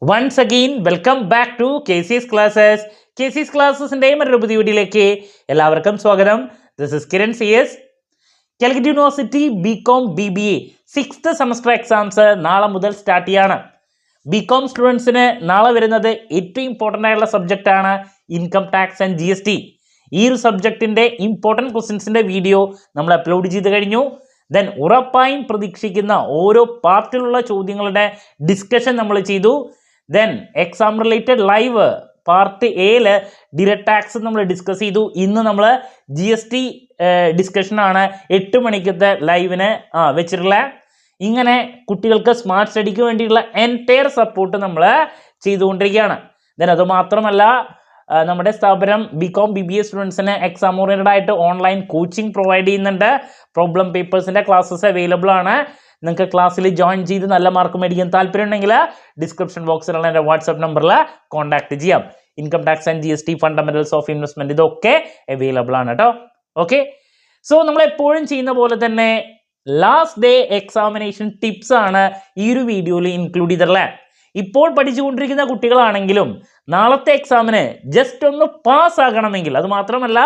Once again, welcome back to KC's Classes. KC's Classes-ന്റെ മറ്റൊരു പുതിയ വീഡിയോയിലേക്ക് എല്ലാവർക്കും സ്വാഗതം. This is Kiran CS. Calicut university BCom BBA 6th semester exams നാളെ മുതൽ സ്റ്റാർട്ട് ചെയ്യാണ്. BCom സ്റ്റുഡൻസിന് നാളെ വരുന്നത് ഏറ്റവും ഇമ്പോർട്ടൻ്റ് ആയിട്ടുള്ള സബ്ജക്റ്റ് ആണ് ഇൻകം ടാക്സ് ആൻഡ് GST. ഈ ഒരു സബ്ജക്റ്റിൻ്റെ ഇമ്പോർട്ടൻറ്റ് ക്വസ്റ്റ്യൻസിൻ്റെ വീഡിയോ നമ്മൾ അപ്ലോഡ് ചെയ്ത് കഴിഞ്ഞു. ദെൻ ഉറപ്പായും പ്രതീക്ഷിക്കുന്ന ഓരോ പാർട്ടിലുള്ള ചോദ്യങ്ങളുടെ ഡിസ്കഷൻ നമ്മൾ ചെയ്തു. Then exam related live part എയിൽ ഡിറക്റ്റ് ടാക്സ് നമ്മൾ ഡിസ്കസ് ചെയ്തു. ഇന്ന് നമ്മൾ GST ഡിസ്കഷനാണ് 8 മണിക്കത്തെ ലൈവിന് വെച്ചിട്ടുള്ള. ഇങ്ങനെ കുട്ടികൾക്ക് സ്മാർട്ട് സ്റ്റഡിക്ക് വേണ്ടിയിട്ടുള്ള എൻറ്റയർ സപ്പോർട്ട് നമ്മൾ ചെയ്തുകൊണ്ടിരിക്കുകയാണ്. ദെൻ അതുമാത്രമല്ല, നമ്മുടെ സ്ഥാപനം BCom BBA സ്റ്റുഡൻസിന് എക്സാം ഓറിയൻറ്റഡ് ആയിട്ട് ഓൺലൈൻ കോച്ചിങ് പ്രൊവൈഡ് ചെയ്യുന്നുണ്ട്. പ്രോബ്ലം പേപ്പേഴ്സിൻ്റെ ക്ലാസ്സസ് അവൈലബിൾ ആണ്. നിങ്ങൾക്ക് ക്ലാസ്സിൽ ജോയിൻ ചെയ്ത് നല്ല മാർക്ക് മേടിക്കാൻ താല്പര്യം ഉണ്ടെങ്കിൽ ഡിസ്ക്രിപ്ഷൻ ബോക്സിലുള്ള എൻ്റെ വാട്സപ്പ് നമ്പറിൽ കോൺടാക്ട് ചെയ്യാം. Income tax and GST, fundamentals of investment, ഇതൊക്കെ അവൈലബിൾ ആണ് കേട്ടോ. ഓക്കെ, സോ നമ്മൾ എപ്പോഴും ചെയ്യുന്ന പോലെ തന്നെ ലാസ്റ്റ് ഡേ എക്സാമിനേഷൻ ടിപ്സ് ആണ് ഈ ഒരു വീഡിയോയിൽ ഇൻക്ലൂഡ് ചെയ്തിട്ടുള്ളത്. ഇപ്പോൾ പഠിച്ചുകൊണ്ടിരിക്കുന്ന കുട്ടികളാണെങ്കിലും നാളത്തെ എക്സാമിന് ജസ്റ്റ് ഒന്ന് പാസ് ആകണമെങ്കിൽ, അതുമാത്രമല്ല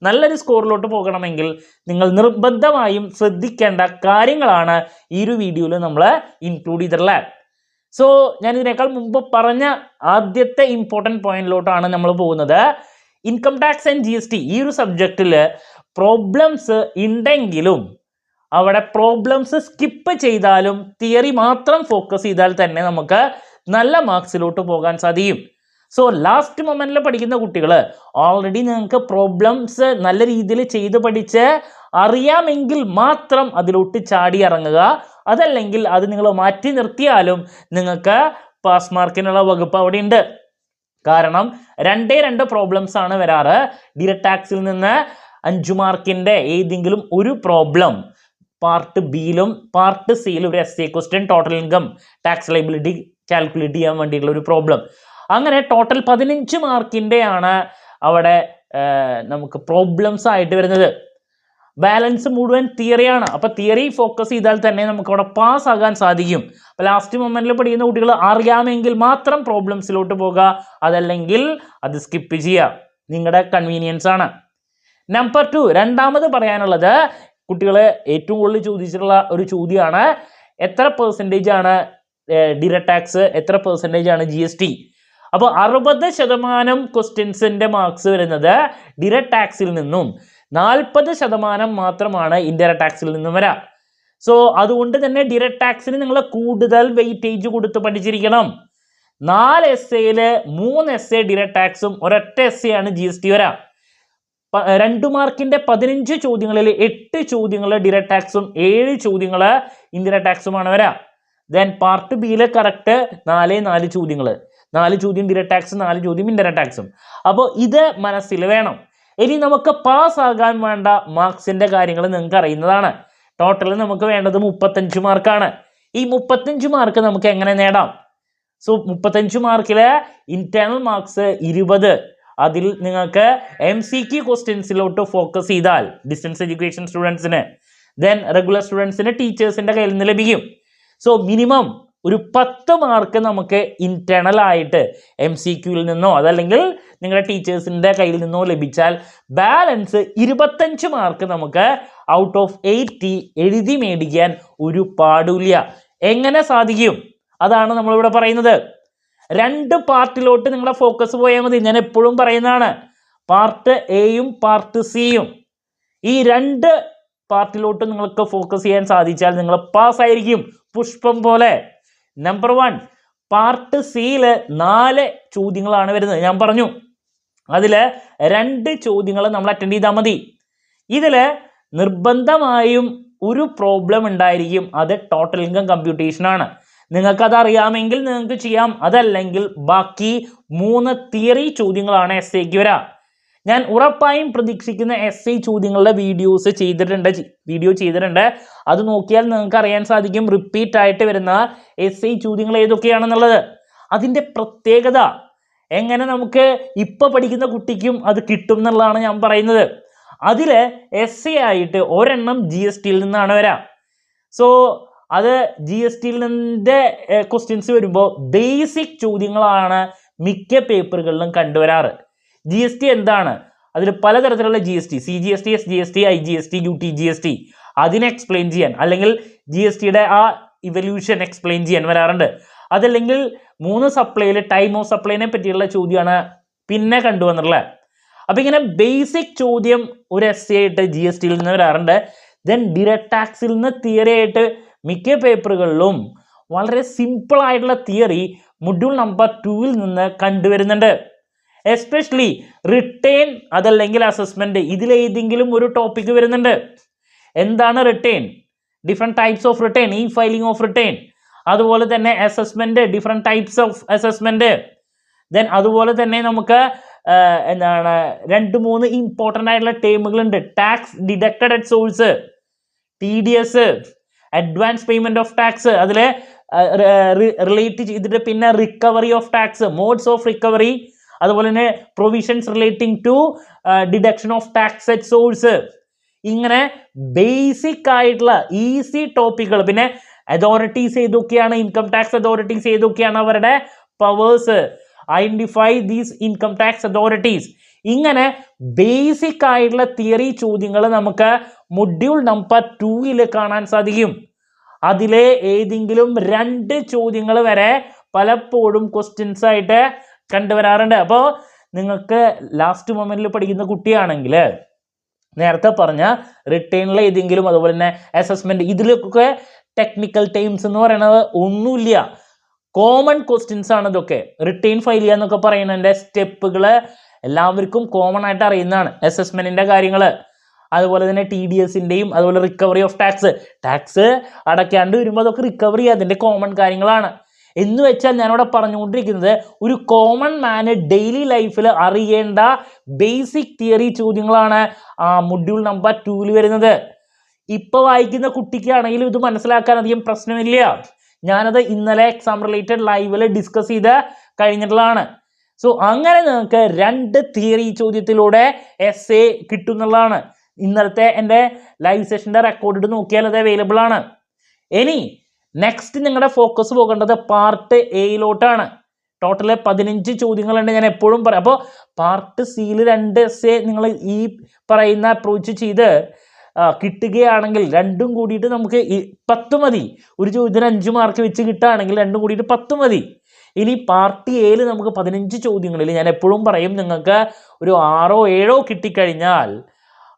നല്ലൊരു സ്കോറിലോട്ട് പോകണമെങ്കിൽ നിങ്ങൾ നിർബന്ധമായും ശ്രദ്ധിക്കേണ്ട കാര്യങ്ങളാണ് ഈ ഒരു വീഡിയോയിൽ നമ്മൾ ഇൻക്ലൂഡ് ചെയ്തിട്ടുള്ളത്. സോ ഞാൻ ഇതിനേക്കാൾ മുമ്പ് പറഞ്ഞ ആദ്യത്തെ ഇമ്പോർട്ടൻറ്റ് പോയിന്റിലോട്ടാണ് നമ്മൾ പോകുന്നത്. ഇൻകം ടാക്സ് ആൻഡ് GST ഈ ഒരു സബ്ജക്റ്റിൽ പ്രോബ്ലംസ് ഉണ്ടെങ്കിലും അവിടെ പ്രോബ്ലംസ് സ്കിപ്പ് ചെയ്താലും തിയറി മാത്രം ഫോക്കസ് ചെയ്താൽ തന്നെ നമുക്ക് നല്ല മാർക്സിലോട്ട് പോകാൻ സാധിക്കും. സോ ലാസ്റ്റ് മൊമെന്റിൽ പഠിക്കുന്ന കുട്ടികൾ ഓൾറെഡി നിങ്ങൾക്ക് പ്രോബ്ലംസ് നല്ല രീതിയിൽ ചെയ്ത് പഠിച്ച് അറിയാമെങ്കിൽ മാത്രം അതിലോട്ട് ചാടി ഇറങ്ങുക. അതല്ലെങ്കിൽ അത് നിങ്ങൾ മാറ്റി നിർത്തിയാലും നിങ്ങൾക്ക് പാസ് മാർക്കിനുള്ള വകുപ്പ് അവിടെ ഉണ്ട്. കാരണം 2 പ്രോബ്ലംസ് ആണ് വരാറ്. ഡിറക്റ്റ് ടാക്സിൽ നിന്ന് 5 മാർക്കിൻ്റെ ഏതെങ്കിലും ഒരു പ്രോബ്ലം പാർട്ട് ബിയിലും പാർട്ട് സിയിലും ഒരു essay question, total income tax liability calculate ചെയ്യാൻ വേണ്ടിയിട്ടുള്ള ഒരു പ്രോബ്ലം. അങ്ങനെ ടോട്ടൽ 15 മാർക്കിൻ്റെ ആണ് അവിടെ നമുക്ക് പ്രോബ്ലംസ് ആയിട്ട് വരുന്നത്. ബാലൻസ് മുഴുവൻ തിയറിയാണ്. അപ്പോൾ തിയറി ഫോക്കസ് ചെയ്താൽ തന്നെ നമുക്ക് അവിടെ പാസ് ആകാൻ സാധിക്കും. അപ്പോൾ ലാസ്റ്റ് മൊമെന്റിൽ പഠിക്കുന്ന കുട്ടികൾ അറിയാമെങ്കിൽ മാത്രം പ്രോബ്ലംസിലോട്ട് പോകുക, അതല്ലെങ്കിൽ അത് സ്കിപ്പ് ചെയ്യുക. നിങ്ങളുടെ കൺവീനിയൻസ് ആണ്. നമ്പർ 2, രണ്ടാമത് പറയാനുള്ളത്, കുട്ടികൾ ഏറ്റവും കൂടുതൽ ചോദിച്ചിട്ടുള്ള ഒരു ചോദ്യമാണ്, എത്ര പെർസെൻറ്റേജ് ആണ് ഡിറക്റ്റ് ടാക്സ്, എത്ര പെർസെൻറ്റേജ് ആണ് GST. അപ്പോൾ 60% ക്വസ്റ്റ്യൻസിൻ്റെ മാർക്സ് വരുന്നത് ഡിറക്റ്റ് ടാക്സിൽ നിന്നും 40% മാത്രമാണ് ഇൻഡയറക്റ്റ് ടാക്സിൽ നിന്നും വരാം. സോ അതുകൊണ്ട് തന്നെ ഡിറക്റ്റ് ടാക്സിന് നിങ്ങൾ കൂടുതൽ വെയിറ്റേജ് കൊടുത്ത് പഠിച്ചിരിക്കണം. 4 essayയിൽ 3 essay ഡിറക്റ്റ് ടാക്സും ഒരൊറ്റ essay ആണ് GST വരാം. 2 മാർക്കിൻ്റെ 15 ചോദ്യങ്ങളിൽ 8 ചോദ്യങ്ങൾ ഡിറക്റ്റ് ടാക്സും 7 ചോദ്യങ്ങൾ ഇൻഡയറക്റ്റ് ടാക്സുമാണ് വരാം. ദെൻ പാർട്ട് ബിയിൽ കറക്റ്റ് 4 ചോദ്യങ്ങൾ, 4 ചോദ്യം ഡിറക്റ്റ് ടാക്സ്, 4 ചോദ്യം ഇൻഡയറക്റ്റ് ടാക്സും. അപ്പോൾ ഇത് മനസ്സിൽ വേണം. ഇനി നമുക്ക് പാസ് ആകാൻ വേണ്ട മാർക്സിൻ്റെ കാര്യങ്ങൾ നിങ്ങൾക്ക് അറിയുന്നതാണ്. ടോട്ടൽ നമുക്ക് വേണ്ടത് 35 മാർക്കാണ്. ഈ 35 മാർക്ക് നമുക്ക് എങ്ങനെ നേടാം? സോ 35 മാർക്കിൽ ഇന്റേണൽ മാർക്സ് 20, അതിൽ നിങ്ങൾക്ക് MCQ ക്വസ്റ്റ്യൻസിലോട്ട് ഫോക്കസ് ചെയ്താൽ ഡിസ്റ്റൻസ് എഡ്യൂക്കേഷൻ സ്റ്റുഡൻസിന്, ദെൻ റെഗുലർ സ്റ്റുഡൻസിന് ടീച്ചേഴ്സിൻ്റെ കയ്യിൽ നിന്ന് ലഭിക്കും. സോ മിനിമം ഒരു 10 മാർക്ക് നമുക്ക് ഇന്റേണൽ ആയിട്ട് MCQയിൽ നിന്നോ അതല്ലെങ്കിൽ നിങ്ങളുടെ ടീച്ചേഴ്സിൻ്റെ കയ്യിൽ നിന്നോ ലഭിച്ചാൽ ബാലൻസ് 25 മാർക്ക് നമുക്ക് ഔട്ട് ഓഫ് 80 എഴുതി മേടിക്കാൻ ഒരു പാടില്ല. എങ്ങനെ സാധിക്കും? അതാണ് നമ്മളിവിടെ പറയുന്നത്. 2 പാർട്ടിലോട്ട് നിങ്ങളുടെ ഫോക്കസ് പോയാൽ മതി. ഞാൻ എപ്പോഴും പറയുന്നതാണ്, പാർട്ട് എയും പാർട്ട് സിയും. ഈ 2 പാർട്ടിലോട്ട് നിങ്ങൾക്ക് ഫോക്കസ് ചെയ്യാൻ സാധിച്ചാൽ നിങ്ങൾ പാസ്സായിരിക്കും, പുഷ്പം പോലെ. നമ്പർ 1, പാർട്ട് സിയിൽ 4 ചോദ്യങ്ങളാണ് വരുന്നത്. ഞാൻ പറഞ്ഞു, അതിൽ 2 ചോദ്യങ്ങൾ നമ്മൾ അറ്റൻഡ് ചെയ്താൽ മതി. ഇതിൽ നിർബന്ധമായും ഒരു പ്രോബ്ലം ഉണ്ടായിരിക്കും, അത് ടോട്ടൽ ഇൻകം കമ്പ്യൂട്ടേഷനാണ്. നിങ്ങൾക്കത് അറിയാമെങ്കിൽ നിങ്ങൾക്ക് ചെയ്യാം, അതല്ലെങ്കിൽ ബാക്കി 3 തിയറി ചോദ്യങ്ങളാണ് essayക്ക് വരാം. ഞാൻ ഉറപ്പായും പ്രതീക്ഷിക്കുന്ന essay ചോദ്യങ്ങളുടെ വീഡിയോ ചെയ്തിട്ടുണ്ട്. അത് നോക്കിയാൽ നിങ്ങൾക്ക് അറിയാൻ സാധിക്കും റിപ്പീറ്റ് ആയിട്ട് വരുന്ന essay ചോദ്യങ്ങൾ ഏതൊക്കെയാണെന്നുള്ളത്. അതിൻ്റെ പ്രത്യേകത എങ്ങനെ നമുക്ക് ഇപ്പോൾ പഠിക്കുന്ന കുട്ടിക്കും അത് കിട്ടും എന്നുള്ളതാണ് ഞാൻ പറയുന്നത്. അതിൽ essay ആയിട്ട് ഒരെണ്ണം GSTയിൽ നിന്നാണ് വരാം. സോ അത് ജി എസ് ടിയിൽ നിന്നിൻ്റെ ക്വസ്റ്റ്യൻസ് വരുമ്പോൾ ബേസിക് ചോദ്യങ്ങളാണ് മിക്ക പേപ്പറുകളിലും കണ്ടുവരാറ്. ജി എസ് ടി എന്താണ്, അതിൽ പലതരത്തിലുള്ള G S T, C G S T, S G S T, I G S T, U T G S T, അതിനെ എക്സ്പ്ലെയിൻ ചെയ്യാൻ അല്ലെങ്കിൽ ജി എസ് ടിയുടെ ആ ഇവല്യൂഷൻ എക്സ്പ്ലെയിൻ ചെയ്യാൻ വരാറുണ്ട്. അതല്ലെങ്കിൽ 3 സപ്ലൈയിൽ ടൈം ഓഫ് സപ്ലൈനെ പറ്റിയുള്ള ചോദ്യമാണ് പിന്നെ കണ്ടുവന്നിട്ടുള്ളത്. അപ്പം ഇങ്ങനെ ബേസിക് ചോദ്യം ഒരു എസ് ആയിട്ട് ജി എസ് ടിയിൽ നിന്ന് വരാറുണ്ട്. ദെൻ ഡിറക്റ്റ് ടാക്സിൽ നിന്ന് തിയറി ആയിട്ട് മിക്ക പേപ്പറുകളിലും വളരെ സിമ്പിൾ ആയിട്ടുള്ള തിയറി മൊഡ്യൂൾ നമ്പർ 2-ൽ നിന്ന് കണ്ടുവരുന്നുണ്ട്. എസ്പെഷ്യലി റിട്ടേൺ അതല്ലെങ്കിൽ അസസ്മെന്റ്, ഇതിലേതെങ്കിലും ഒരു ടോപ്പിക് വരുന്നുണ്ട്. എന്താണ് return, different types of return, ഈ ഫയലിംഗ് ഓഫ് റിട്ടേൺ, അതുപോലെ തന്നെ assessment, different types of assessment. Then അതുപോലെ തന്നെ നമുക്ക് എന്താണ് 2-3 ഇമ്പോർട്ടൻ്റ് ആയിട്ടുള്ള ടേമുകളുണ്ട്. Tax deducted at source, TDS, advance payment of tax, അതിൽ റിലേറ്റ് ചെയ്തിട്ട് പിന്നെ recovery of tax, modes of recovery, അതുപോലെ തന്നെ provisions relating to deduction of tax at source. ഇങ്ങനെ ബേസിക് ആയിട്ടുള്ള ഈസി ടോപ്പിക്കുകൾ. പിന്നെ അതോറിറ്റീസ് ഏതൊക്കെയാണ്, ഇൻകം ടാക്സ് അതോറിറ്റീസ് ഏതൊക്കെയാണ്, അവരുടെ powers, identify these income tax authorities. ഇങ്ങനെ ബേസിക് ആയിട്ടുള്ള തിയറി ചോദ്യങ്ങൾ നമുക്ക് മൊഡ്യൂൾ നമ്പർ 2-ൽ കാണാൻ സാധിക്കും. അതിലെ ഏതെങ്കിലും 2 ചോദ്യങ്ങൾ വരെ പലപ്പോഴും ക്വസ്റ്റ്യൻസ് ആയിട്ട് കണ്ടുവരാറുണ്ട്. അപ്പോൾ നിങ്ങൾക്ക് ലാസ്റ്റ് മൊമെന്റിൽ പഠിക്കുന്ന കുട്ടിയാണെങ്കിൽ നേരത്തെ പറഞ്ഞ റിട്ടേണിലെ ഏതെങ്കിലും, അതുപോലെ തന്നെ അസസ്മെന്റ്, ഇതിലൊക്കെ ടെക്നിക്കൽ ടേംസ് എന്ന് പറയുന്നത് ഒന്നുമില്ല, കോമൺ ക്വസ്റ്റ്യൻസ് ആണ് ഇതൊക്കെ. റിട്ടേൺ ഫയൽ ചെയ്യുക എന്നൊക്കെ പറയുന്നതിൻ്റെ സ്റ്റെപ്പുകൾ എല്ലാവർക്കും കോമൺ ആയിട്ട് അറിയുന്നതാണ്. അസസ്മെന്റിന്റെ കാര്യങ്ങൾ, അതുപോലെ തന്നെ TDSൻ്റെയും അതുപോലെ റിക്കവറി ഓഫ് ടാക്സ് അടയ്ക്കാണ്ട് വരുമ്പോൾ അതൊക്കെ റിക്കവറി അതിൻ്റെ കോമൺ കാര്യങ്ങളാണ്. എന്ന് വെച്ചാൽ ഞാനിവിടെ പറഞ്ഞുകൊണ്ടിരിക്കുന്നത് ഒരു കോമൺ മാന് ഡെയിലി ലൈഫിൽ അറിയേണ്ട ബേസിക് തിയറി ചോദ്യങ്ങളാണ് മൊഡ്യൂൾ നമ്പർ 2-ൽ വരുന്നത്. ഇപ്പോൾ വായിക്കുന്ന കുട്ടിക്കാണെങ്കിലും ഇത് മനസ്സിലാക്കാൻ അധികം പ്രശ്നമില്ല. ഞാനത് ഇന്നലെ എക്സാം റിലേറ്റഡ് ലൈവിൽ ഡിസ്കസ് ചെയ്ത് കഴിഞ്ഞിട്ടുള്ളതാണ്. സോ അങ്ങനെ നിങ്ങൾക്ക് 2 തിയറി ചോദ്യത്തിലൂടെ എസ് എ കിട്ടുന്നുള്ളതാണ്. ഇന്നലത്തെ എൻ്റെ ലൈവ് സെഷൻ്റെ റെക്കോർഡ് നോക്കിയാൽ അത് അവൈലബിൾ ആണ്. ഇനി നെക്സ്റ്റ് നിങ്ങളുടെ ഫോക്കസ് പോകേണ്ടത് പാർട്ട് എയിലോട്ടാണ്. ടോട്ടൽ 15 ചോദ്യങ്ങളുണ്ട്, ഞാൻ എപ്പോഴും പറയാം. അപ്പോൾ പാർട്ട് സിയിൽ 2 എസ് എ നിങ്ങൾ ഈ പറയുന്ന അപ്രോച്ച് ചെയ്ത് കിട്ടുകയാണെങ്കിൽ 2ഉം കൂടിയിട്ട് നമുക്ക് 10 മതി. ഒരു ചോദ്യത്തിന് 5 മാർക്ക് വെച്ച് കിട്ടുകയാണെങ്കിൽ 2ഉം കൂടിയിട്ട് 10 മതി. ഇനി പാർട്ട് എയിൽ നമുക്ക് 15 ചോദ്യങ്ങളിൽ ഞാൻ എപ്പോഴും പറയും, നിങ്ങൾക്ക് ഒരു 6ഓ 7ഓ കിട്ടിക്കഴിഞ്ഞാൽ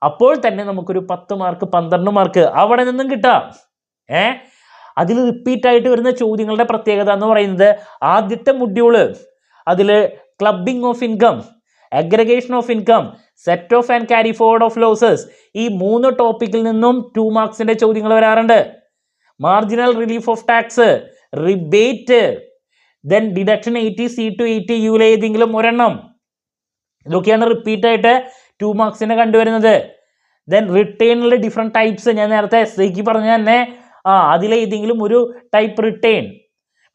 അപ്പോൾ തന്നെ നമുക്കൊരു 10 മാർക്ക് 12 മാർക്ക് അവിടെ നിന്നും കിട്ടാം. അതിൽ റിപ്പീറ്റ് ആയിട്ട് വരുന്ന ചോദ്യങ്ങളുടെ പ്രത്യേകത എന്ന് പറയുന്നത് ആദ്യത്തെ മൊഡ്യൂള് അതിൽ clubbing of income, aggregation of income, set of and carry forward of losses, ഈ 3 ടോപ്പിക്കിൽ നിന്നും 2 മാർക്സിന്റെ ചോദ്യങ്ങൾ വരാറുണ്ട്. Marginal relief of tax, rebate, then deduction 80C to 80U ഏതെങ്കിലും ഒരെണ്ണം, ഇതൊക്കെയാണ് റിപ്പീറ്റ് ആയിട്ട് 2 മാർക്സിന് കണ്ടുവരുന്നത്. ദെൻ റിട്ടേണിലെ ഡിഫറെൻറ്റ് ടൈപ്സ്, ഞാൻ നേരത്തെ SIക്ക് പറഞ്ഞ തന്നെ അതിലേതെങ്കിലും ഒരു ടൈപ്പ് റിട്ടേൺ,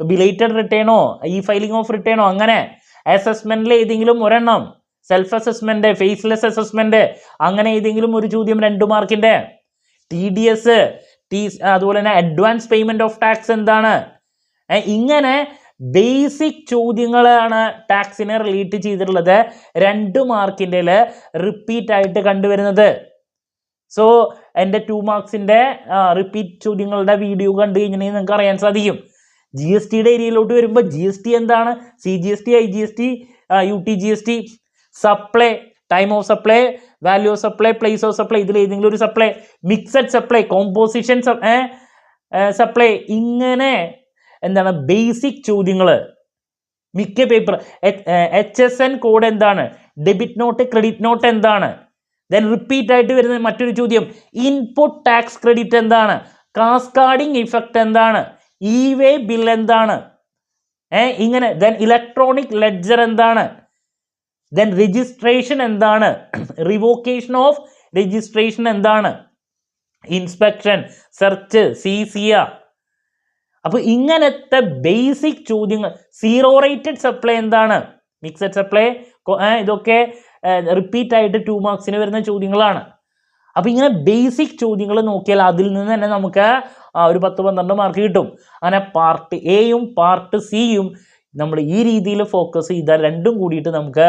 ബിലേറ്റഡ് റിട്ടേണോ ഈ ഫയലിംഗ് ഓഫ് റിട്ടേണോ, അങ്ങനെ അസസ്മെന്റിൽ ഏതെങ്കിലും ഒരെണ്ണം, സെൽഫ് അസസ്മെന്റ്, ഫേസ്ലെസ് അസസ്മെന്റ്, അങ്ങനെ ഏതെങ്കിലും ഒരു ചോദ്യം 2 മാർക്കിന്റെ. TDS, അതുപോലെ തന്നെ അഡ്വാൻസ് പേയ്മെന്റ് ഓഫ് ടാക്സ് എന്താണ്, ഇങ്ങനെ ബേസിക് ചോദ്യങ്ങളാണ് ടാക്സിനെ റിലേറ്റ് ചെയ്തിട്ടുള്ളത് 2 മാർക്കിൻ്റെ റിപ്പീറ്റ് ആയിട്ട് കണ്ടുവരുന്നത്. സോ എൻ്റെ 2 മാർക്സിൻ്റെ റിപ്പീറ്റ് ചോദ്യങ്ങളുടെ വീഡിയോ കണ്ടു കഴിഞ്ഞാൽ നിങ്ങൾക്ക് അറിയാൻ സാധിക്കും. GSTയുടെ ഏരിയയിലോട്ട് വരുമ്പോൾ GST എന്താണ്, CGST, IGST, UTGST, supply, time of supply, value of supply, place of supply, ഇതിൽ ഏതെങ്കിലും ഒരു supply, mixed supply, composition supply, ഇങ്ങനെ എന്താണ് ബേസിക് ചോദ്യങ്ങൾ മിക്ക പേപ്പർ. HSN കോഡ് എന്താണ്, ഡെബിറ്റ് നോട്ട് ക്രെഡിറ്റ് നോട്ട് എന്താണ്, ദെൻ റിപ്പീറ്റ് ആയിട്ട് വരുന്ന മറ്റൊരു ചോദ്യം ഇൻപുട്ട് ടാക്സ് ക്രെഡിറ്റ് എന്താണ്, കാസ്കാഡിംഗ് ഇഫക്റ്റ് എന്താണ്, ഇ-വേ ബിൽ എന്താണ്, ഇങ്ങനെ. ദെൻ ഇലക്ട്രോണിക് ലെഡ്ജർ എന്താണ്, ദെൻ രജിസ്ട്രേഷൻ എന്താണ്, റിവോക്കേഷൻ ഓഫ് രജിസ്ട്രേഷൻ എന്താണ്, ഇൻസ്പെക്ഷൻ, സെർച്ച്, CCR. അപ്പോൾ ഇങ്ങനത്തെ ബേസിക് ചോദ്യങ്ങൾ. സീറോ റേറ്റഡ് സപ്ലൈ എന്താണ്, മിക്സഡ് സപ്ലൈ, ഇതൊക്കെ റിപ്പീറ്റ് ആയിട്ട് 2 മാർക്സിന് വരുന്ന ചോദ്യങ്ങളാണ്. അപ്പോൾ ഇങ്ങനെ ബേസിക് ചോദ്യങ്ങൾ നോക്കിയാൽ അതിൽ നിന്ന് തന്നെ നമുക്ക് ഒരു 10-12 മാർക്ക് കിട്ടും. അങ്ങനെ പാർട്ട് എയും പാർട്ട് സിയും നമ്മൾ ഈ രീതിയിൽ ഫോക്കസ് ചെയ്താൽ രണ്ടും കൂടിയിട്ട് നമുക്ക്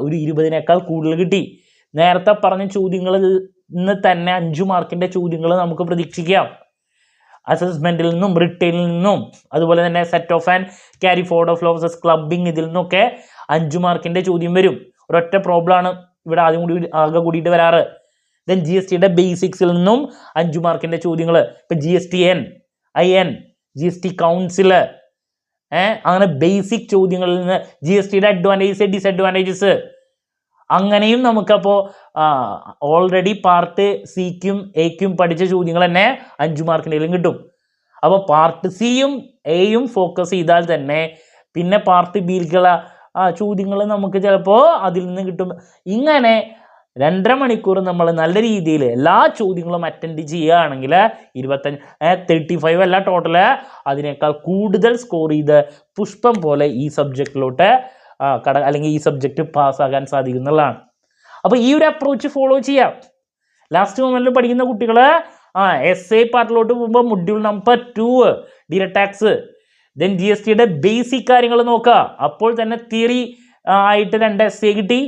ഒരു 20നേക്കാൾ കൂടുതൽ കിട്ടി. നേരത്തെ പറഞ്ഞ ചോദ്യങ്ങളിൽ നിന്ന് തന്നെ 5 മാർക്കിൻ്റെ ചോദ്യങ്ങൾ നമുക്ക് പ്രതീക്ഷിക്കാം. അസസ്മെൻറ്റിൽ നിന്നും റിട്ടേണിൽ നിന്നും അതുപോലെ തന്നെ set of and carry forward of losses clubbing ഇതിൽ നിന്നൊക്കെ 5 മാർക്കിൻ്റെ ചോദ്യം വരും. ഒരൊറ്റ പ്രോബ്ലമാണ് ഇവിടെ ആകെ കൂടിയിട്ട് വരാറ്. ദെൻ GSTയുടെ ബേസിക്സിൽ നിന്നും 5 മാർക്കിൻ്റെ ചോദ്യങ്ങൾ, ഇപ്പം GSTN, IN, GST കൗൺസില്, അങ്ങനെ ബേസിക് ചോദ്യങ്ങളിൽ നിന്ന് GSTയുടെ അഡ്വാൻറ്റേജസ് ഡിസഡ്വാൻറ്റേജസ് അങ്ങനെയും നമുക്കപ്പോൾ ഓൾറെഡി പാർട്ട് സിക്കും എക്കും പഠിച്ച ചോദ്യങ്ങൾ തന്നെ 5 മാർക്കിൻ്റെയും കിട്ടും. അപ്പോൾ പാർട്ട് സിയും എയും ഫോക്കസ് ചെയ്താൽ തന്നെ പിന്നെ പാർട്ട് ബിയിലേക്കുള്ള ചോദ്യങ്ങൾ നമുക്ക് ചിലപ്പോൾ അതിൽ നിന്ന് കിട്ടും. ഇങ്ങനെ 2.5 മണിക്കൂർ നമ്മൾ നല്ല രീതിയിൽ എല്ലാ ചോദ്യങ്ങളും അറ്റൻഡ് ചെയ്യുകയാണെങ്കിൽ 35 അല്ല ടോട്ടൽ, അതിനേക്കാൾ കൂടുതൽ സ്കോർ ചെയ്ത് പുഷ്പം പോലെ ഈ സബ്ജക്റ്റിലോട്ട് അല്ലെങ്കിൽ ഈ സബ്ജക്റ്റ് പാസ്സാകാൻ സാധിക്കുന്നതാണ്. അപ്പോൾ ഈ ഒരു അപ്രോച്ച് ഫോളോ ചെയ്യാം. ലാസ്റ്റ് മൊമെൻറ്റിൽ പഠിക്കുന്ന കുട്ടികൾ essay പാർട്ടിലോട്ട് പോകുമ്പോൾ module number 2 direct tax, then GSTയുടെ ബേസിക് കാര്യങ്ങൾ നോക്കുക. അപ്പോൾ തന്നെ തിയറി ആയിട്ട് 2 essay കിട്ടി.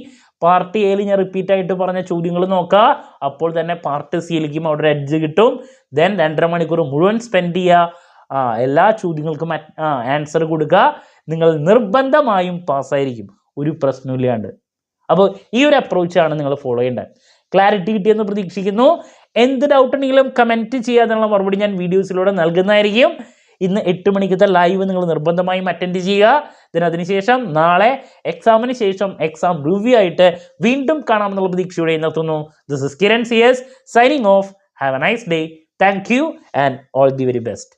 പാർട്ട് എയിൽ ഞാൻ റിപ്പീറ്റ് ആയിട്ട് പറഞ്ഞ ചോദ്യങ്ങൾ നോക്കുക. അപ്പോൾ തന്നെ പാർട്ട് സിയിലേക്കും അവിടെ ഒരു എഡ്ജ് കിട്ടും. ദെൻ 2.5 മണിക്കൂർ മുഴുവൻ സ്പെൻഡ് ചെയ്യുക, എല്ലാ ചോദ്യങ്ങൾക്കും ആൻസർ കൊടുക്കുക. നിങ്ങൾ നിർബന്ധമായും പാസ്സായിരിക്കും, ഒരു പ്രശ്നമില്ലാണ്ട്. അപ്പോൾ ഈ ഒരു അപ്രോച്ചാണ് നിങ്ങൾ ഫോളോ ചെയ്യേണ്ടത്. ക്ലാരിറ്റി കിട്ടിയെന്ന് പ്രതീക്ഷിക്കുന്നു. എന്ത് ഡൗട്ട് ഉണ്ടെങ്കിലും കമൻറ്റ് ചെയ്യാനുള്ള മറുപടി ഞാൻ വീഡിയോസിലൂടെ നൽകുന്നതായിരിക്കും. ഇന്ന് 8 മണിക്കത്തെ ലൈവ് നിങ്ങൾ നിർബന്ധമായും അറ്റൻഡ് ചെയ്യുക. അതിനുശേഷം നാളെ എക്സാമിന് ശേഷം എക്സാം റിവ്യൂ ആയിട്ട് വീണ്ടും കാണാമെന്നുള്ള പ്രതീക്ഷയോടെ നിർത്തുന്നു. This is Kiran CS signing off. Have a nice day. Thank you and all the very best.